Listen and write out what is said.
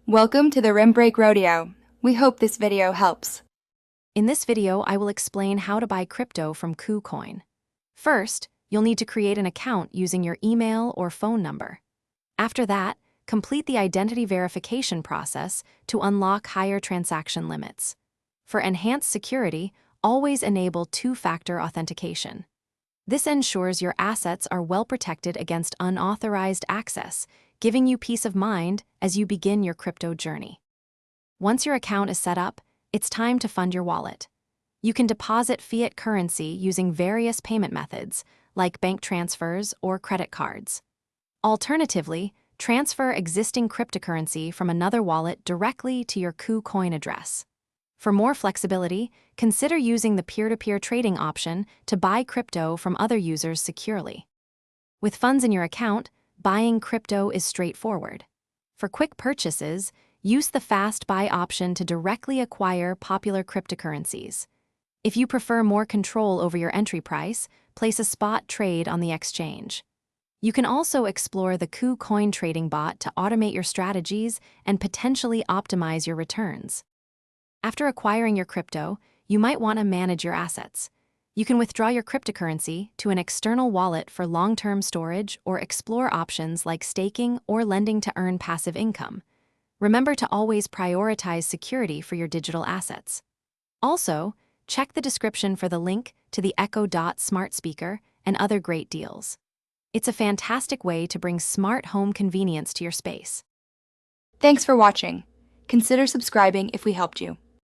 Welcome to the Rim Break Rodeo. We hope this video helps. In this video, I will explain how to buy crypto from KuCoin. First, you'll need to create an account using your email or phone number. After that, complete the identity verification process to unlock higher transaction limits. For enhanced security, always enable two-factor authentication. This ensures your assets are well protected against unauthorized access, giving you peace of mind as you begin your crypto journey. Once your account is set up, it's time to fund your wallet. You can deposit fiat currency using various payment methods, like bank transfers or credit cards. Alternatively, transfer existing cryptocurrency from another wallet directly to your KuCoin address. For more flexibility, consider using the peer-to-peer trading option to buy crypto from other users securely. With funds in your account, buying crypto is straightforward. For quick purchases, use the fast buy option to directly acquire popular cryptocurrencies. If you prefer more control over your entry price, place a spot trade on the exchange. You can also explore the KuCoin trading bot to automate your strategies and potentially optimize your returns. After acquiring your crypto, you might want to manage your assets. You can withdraw your cryptocurrency to an external wallet for long-term storage or explore options like staking or lending to earn passive income. Remember to always prioritize security for your digital assets. Also, check the description for the link to the Echo Dot smart speaker and other great deals. It's a fantastic way to bring smart home convenience to your space. Thanks for watching. Consider subscribing if we helped you.